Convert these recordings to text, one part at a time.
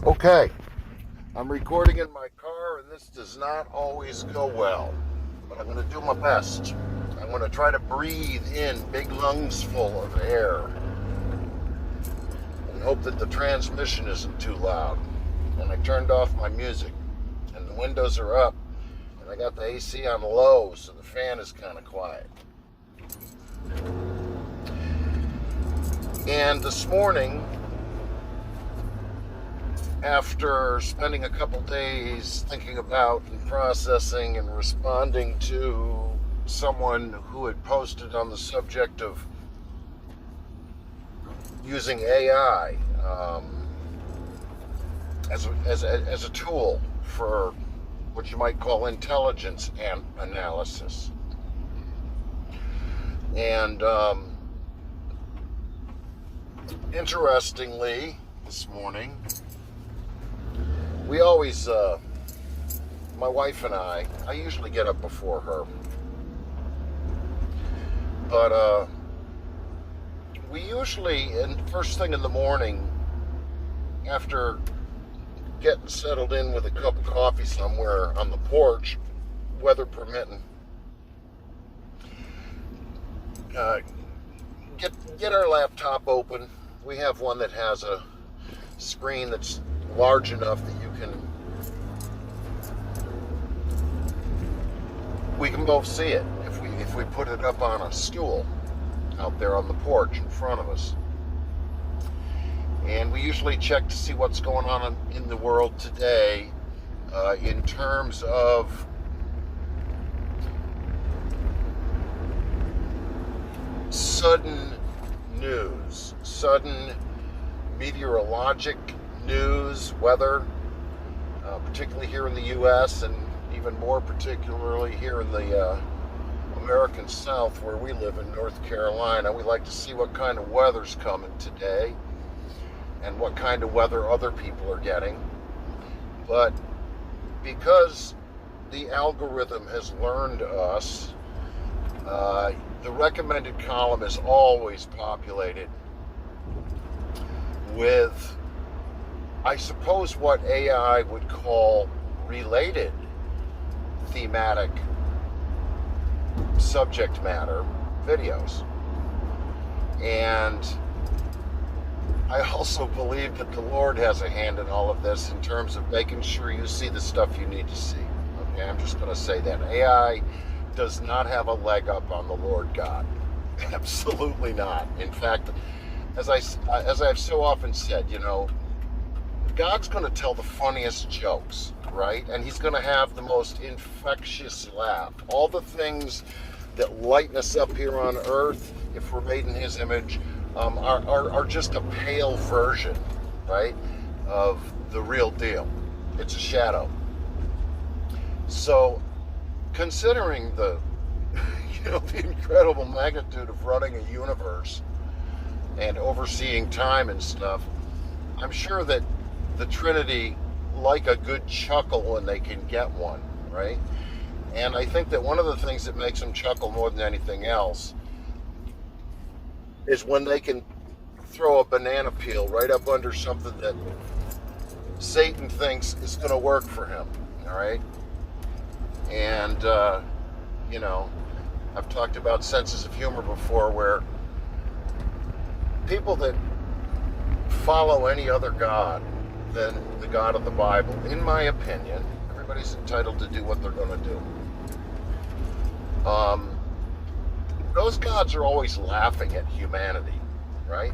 Okay, I'm recording in my car and this does not always go well, but I'm going to do my best. I'm going to try to breathe in big lungs full of air and hope that the transmission isn't too loud. And I turned off my music and the windows are up and I got the AC on low, so the fan is kind of quiet. And this morning, after spending a couple days thinking about and processing and responding to someone who had posted on the subject of using AI as a tool for what you might call intelligence and analysis. And interestingly, this morning, we always, my wife and I usually get up before her, but we usually, first thing in the morning, after getting settled in with a cup of coffee somewhere on the porch, weather permitting, get our laptop open. We have one that has a screen that's large enough that we can both see it if we put it up on a stool out there on the porch in front of us. And we usually check to see what's going on in the world today in terms of sudden news, sudden meteorologic news, weather, particularly here in the U.S. and even more particularly here in the American South where we live in North Carolina. We like to see what kind of weather's coming today and what kind of weather other people are getting. But because the algorithm has learned us, the recommended column is always populated with, I suppose, what AI would call related thematic subject matter videos. And I also believe that the Lord has a hand in all of this in terms of making sure you see the stuff you need to see. Okay, I'm just going to say that. AI does not have a leg up on the Lord God. Absolutely not. In fact, as I've so often said, God's going to tell the funniest jokes, right? And he's going to have the most infectious laugh. All the things that lighten us up here on earth, if we're made in his image, are just a pale version, right, of the real deal. It's a shadow. So, considering the incredible magnitude of running a universe and overseeing time and stuff, I'm sure that the Trinity like a good chuckle when they can get one, right? And I think that one of the things that makes them chuckle more than anything else is when they can throw a banana peel right up under something that Satan thinks is going to work for him, all right? And, I've talked about senses of humor before, where people that follow any other God than the God of the Bible, in my opinion, everybody's entitled to do what they're going to do. Those gods are always laughing at humanity, right?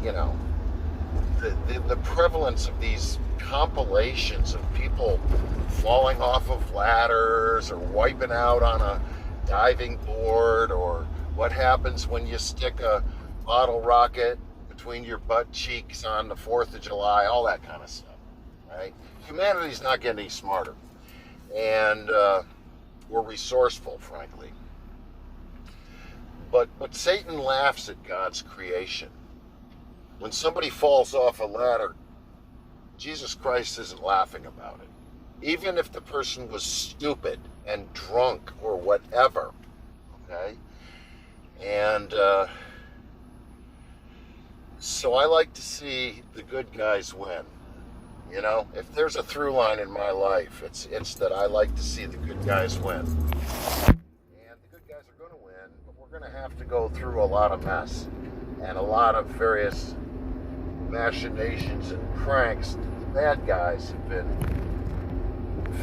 The prevalence of these compilations of people falling off of ladders or wiping out on a diving board, or what happens when you stick a bottle rocket between your butt cheeks on the 4th of July, all that kind of stuff, right? Humanity's not getting any smarter, and we're resourceful, frankly. But Satan laughs at God's creation. When somebody falls off a ladder, Jesus Christ isn't laughing about it. Even if the person was stupid and drunk or whatever, okay? And so I like to see the good guys win. You know, if there's a through line in my life, it's that I like to see the good guys win. And the good guys are going to win, but we're going to have to go through a lot of mess and a lot of various machinations and pranks that the bad guys have been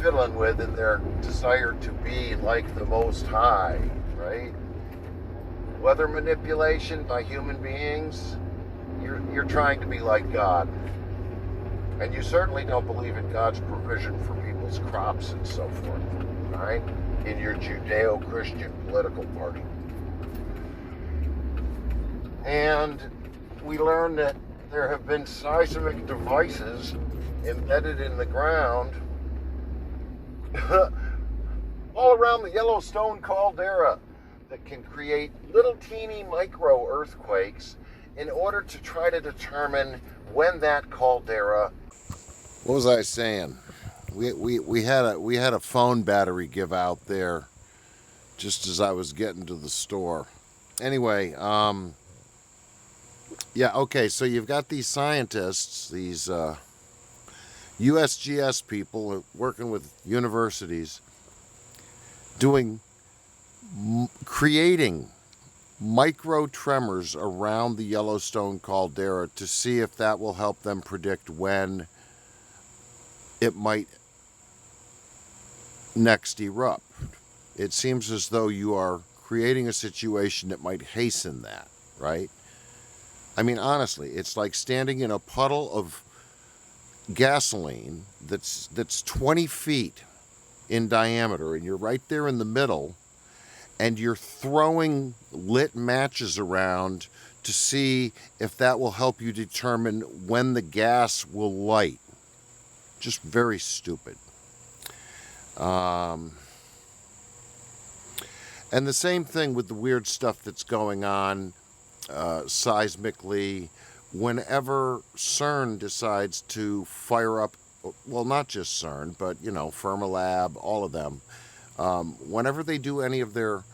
fiddling with in their desire to be like the Most High, right? Weather manipulation by human beings, you're trying to be like God. And you certainly don't believe in God's provision for people's crops and so forth, all right? In your Judeo-Christian political party. And we learned that there have been seismic devices embedded in the ground all around the Yellowstone caldera that can create little teeny micro earthquakes in order to try to determine when that caldera. What was I saying? We had a phone battery give out there just as I was getting to the store. Anyway, yeah, okay, so you've got these scientists, these USGS people working with universities creating micro tremors around the Yellowstone caldera to see if that will help them predict when it might next erupt. It seems as though you are creating a situation that might hasten that, right? I mean, honestly, it's like standing in a puddle of gasoline that's 20 feet in diameter, and you're right there in the middle, and you're throwing lit matches around to see if that will help you determine when the gas will light. Just very stupid. And the same thing with the weird stuff that's going on seismically. Whenever CERN decides to fire up, well, not just CERN, but, you know, Fermilab, all of them, whenever they do any of their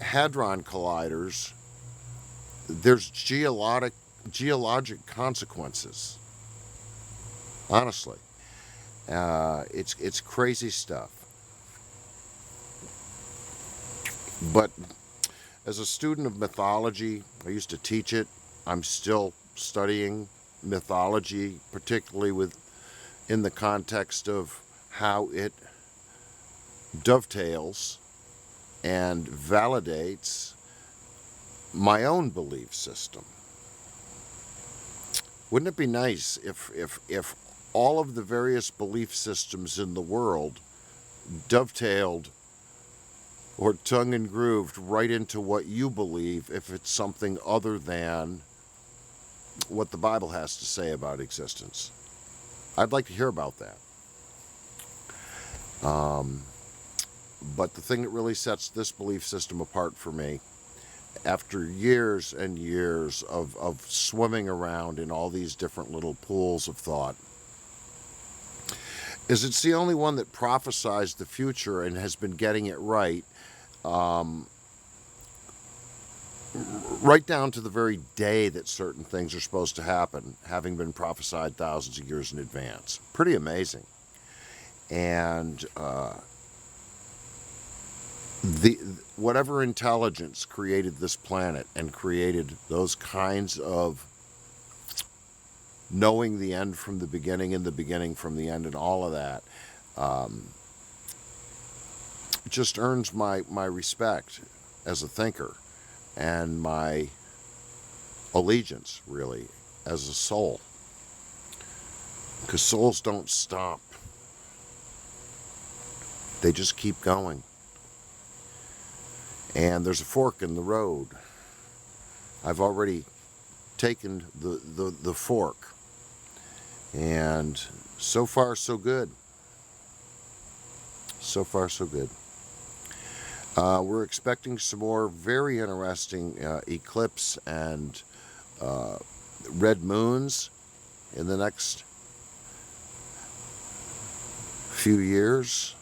hadron colliders, there's geologic consequences. Honestly. It's crazy stuff. But as a student of mythology, I used to teach it. I'm still studying mythology, particularly in the context of how it dovetails and validates my own belief system. Wouldn't it be nice if all of the various belief systems in the world dovetailed or tongue and grooved right into what you believe, if it's something other than what the Bible has to say about existence? I'd like to hear about that. But the thing that really sets this belief system apart for me, after years and years of swimming around in all these different little pools of thought, is it's the only one that prophesies the future and has been getting it right, right down to the very day that certain things are supposed to happen, having been prophesied thousands of years in advance. Pretty amazing. And whatever intelligence created this planet and created those kinds of knowing the end from the beginning and the beginning from the end and all of that, just earns my respect as a thinker and my allegiance, really, as a soul. Because souls don't stop. They just keep going. And there's a fork in the road. I've already taken the fork. And so far, so good. So far, so good. We're expecting some more very interesting eclipse and red moons in the next few years.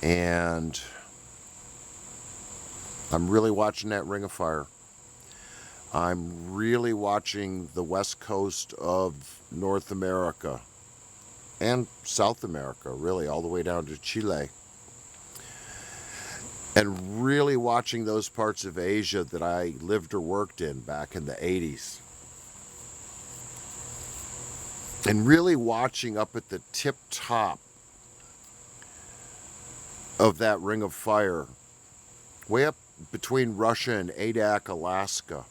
And I'm really watching that ring of fire. I'm really watching the west coast of North America and South America, really, all the way down to Chile. And really watching those parts of Asia that I lived or worked in back in the 80s. And really watching up at the tip top of that ring of fire, way up between Russia and Adak, Alaska,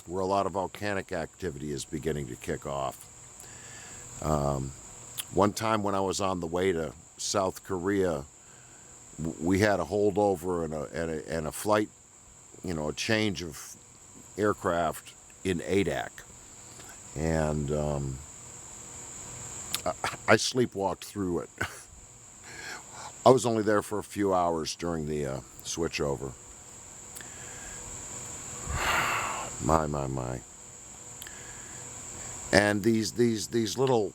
where a lot of volcanic activity is beginning to kick off. One time when I was on the way to South Korea, we had a holdover and a flight, a change of aircraft in Adak. And I sleepwalked through it. I was only there for a few hours during the switchover. My. And these little,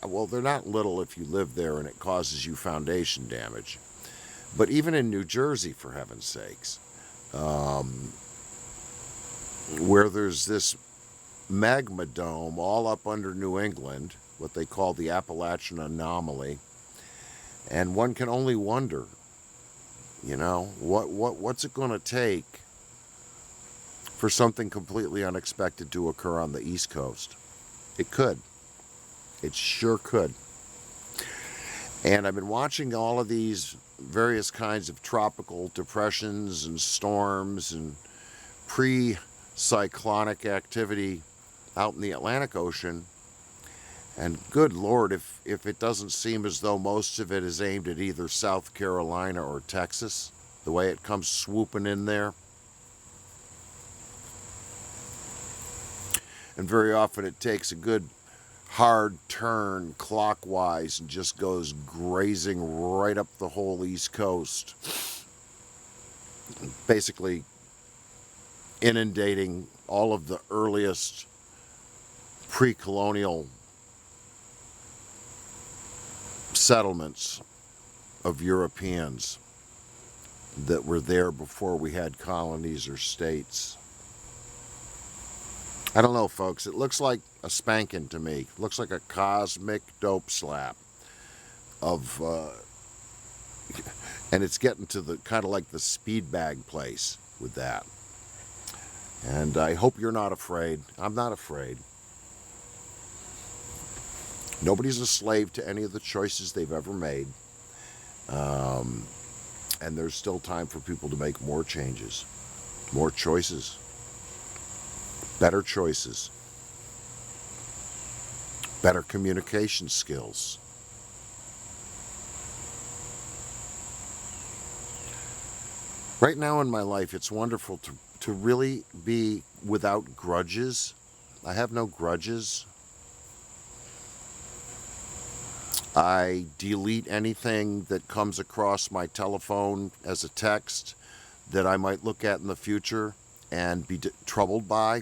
well, they're not little if you live there and it causes you foundation damage. But even in New Jersey, for heaven's sakes, where there's this magma dome all up under New England, what they call the Appalachian Anomaly, and one can only wonder, what's it going to take for something completely unexpected to occur on the East Coast? It could. It sure could. And I've been watching all of these various kinds of tropical depressions and storms and pre-cyclonic activity out in the Atlantic Ocean. And good Lord, if it doesn't seem as though most of it is aimed at either South Carolina or Texas, the way it comes swooping in there. And very often it takes a good hard turn clockwise and just goes grazing right up the whole East Coast, basically inundating all of the earliest pre-colonial settlements of Europeans that were there before we had colonies or states. I don't know, folks. It looks like a spanking to me. It looks like a cosmic dope slap of, and it's getting to the kind of like the speed bag place with that. And I hope you're not afraid. I'm not afraid. Nobody's a slave to any of the choices they've ever made. And there's still time for people to make more changes, more choices. Better choices, better communication skills. Right now in my life, it's wonderful to really be without grudges. I have no grudges. I delete anything that comes across my telephone as a text that I might look at in the future and be troubled by.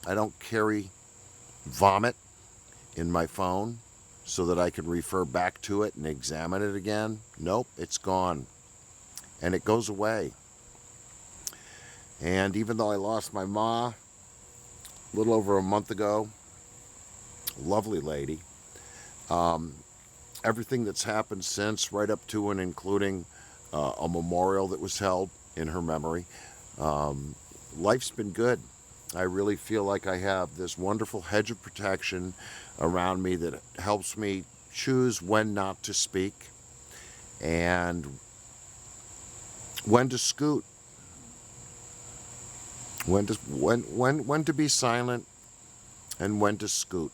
I don't carry vomit in my phone so that I can refer back to it and examine it again. Nope, it's gone. And it goes away. And even though I lost my ma a little over a month ago, lovely lady, everything that's happened since, right up to and including a memorial that was held in her memory, life's been good. I really feel like I have this wonderful hedge of protection around me that helps me choose when not to speak and when to scoot, when to be silent and when to scoot.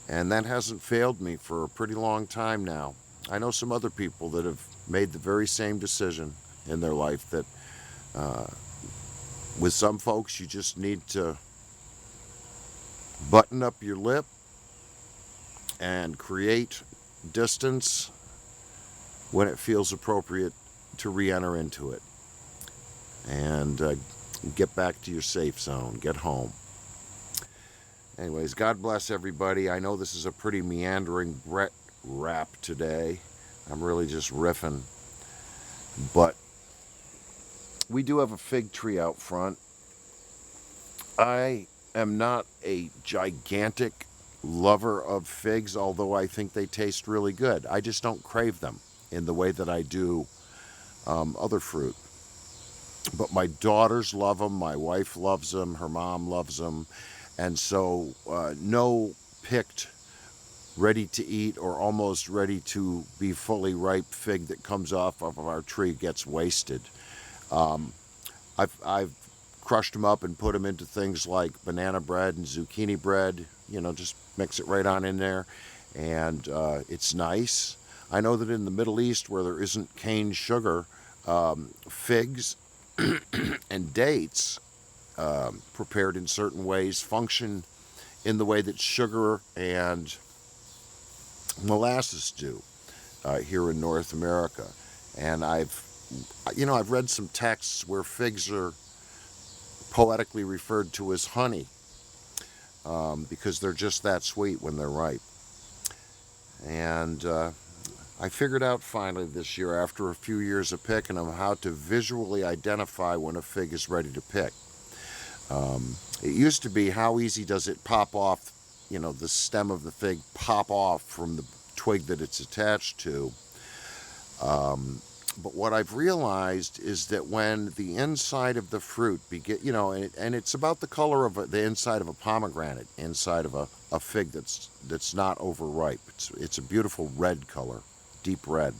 And that hasn't failed me for a pretty long time now. I know some other people that have made the very same decision in their life, that with some folks, you just need to button up your lip and create distance when it feels appropriate to re-enter into it. And get back to your safe zone. Get home. Anyways, God bless everybody. I know this is a pretty meandering Brett rap today. I'm really just riffing. But we do have a fig tree out front. I am not a gigantic lover of figs, although I think they taste really good. I just don't crave them in the way that I do other fruit. But my daughters love them, my wife loves them, her mom loves them, and so no picked, ready to eat or almost ready to be fully ripe fig that comes off of our tree gets wasted. I've crushed them up and put them into things like banana bread and zucchini bread. Just mix it right on in there, and it's nice. I know that in the Middle East, where there isn't cane sugar, figs and dates, prepared in certain ways, function in the way that sugar and molasses do here in North America. And I've read some texts where figs are poetically referred to as honey, because they're just that sweet when they're ripe. And I figured out finally this year, after a few years of picking them, how to visually identify when a fig is ready to pick. It used to be, how easy does it pop off, the stem of the fig pop off from the twig that it's attached to. But what I've realized is that when the inside of the fruit and it's about the color of the inside of a pomegranate, inside of a fig that's not overripe. It's a beautiful red color, deep red.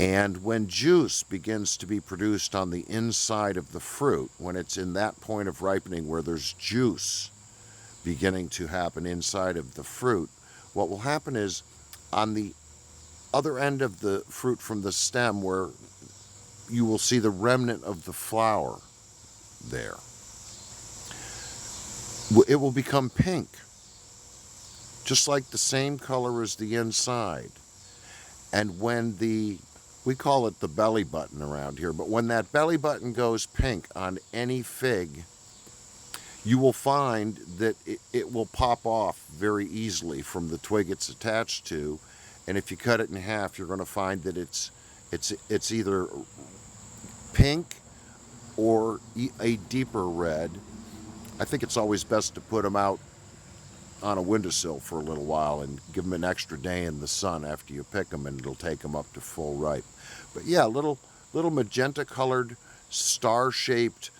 And when juice begins to be produced on the inside of the fruit, when it's in that point of ripening where there's juice beginning to happen inside of the fruit, what will happen is, on the other end of the fruit from the stem, where you will see the remnant of the flower there, it will become pink, just like the same color as the inside. And when we call it the belly button around here, but when that belly button goes pink on any fig, you will find that it will pop off very easily from the twig it's attached to. And if you cut it in half, you're going to find that it's either pink or a deeper red. I think it's always best to put them out on a windowsill for a little while and give them an extra day in the sun after you pick them, and it'll take them up to full ripe. But yeah, little magenta colored, star-shaped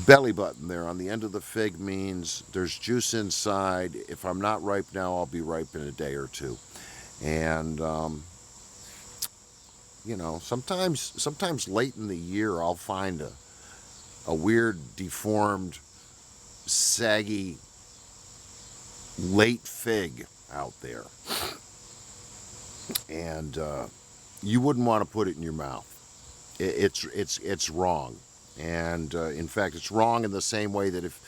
belly button there on the end of the fig means there's juice inside. If I'm not ripe now, I'll be ripe in a day or two. And sometimes late in the year I'll find a weird, deformed, saggy late fig out there, and you wouldn't want to put it in your mouth. It's wrong. And in fact, it's wrong in the same way that, if,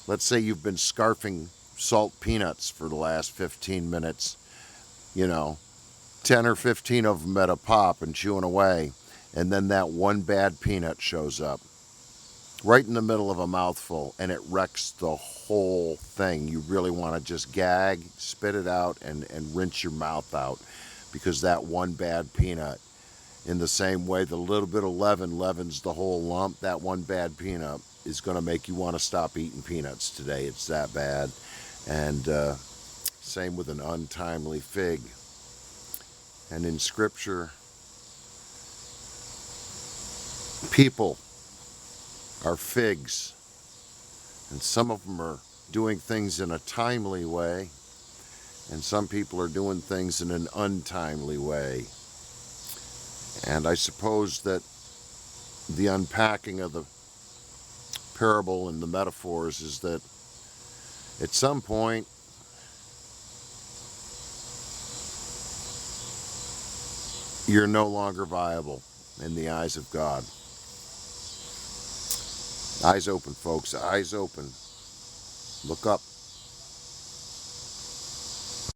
let's say, you've been scarfing salt peanuts for the last 15 minutes, 10 or 15 of them at a pop and chewing away, and then that one bad peanut shows up right in the middle of a mouthful, and it wrecks the whole thing. You really want to just gag, spit it out, and rinse your mouth out, because that one bad peanut, in the same way the little bit of leaven leavens the whole lump, that one bad peanut is going to make you want to stop eating peanuts today. It's that bad. And same with an untimely fig. And in Scripture, people are figs, and some of them are doing things in a timely way, and some people are doing things in an untimely way. And I suppose that the unpacking of the parable and the metaphors is that at some point you're no longer viable in the eyes of God. Eyes open, folks. Eyes open. Look up.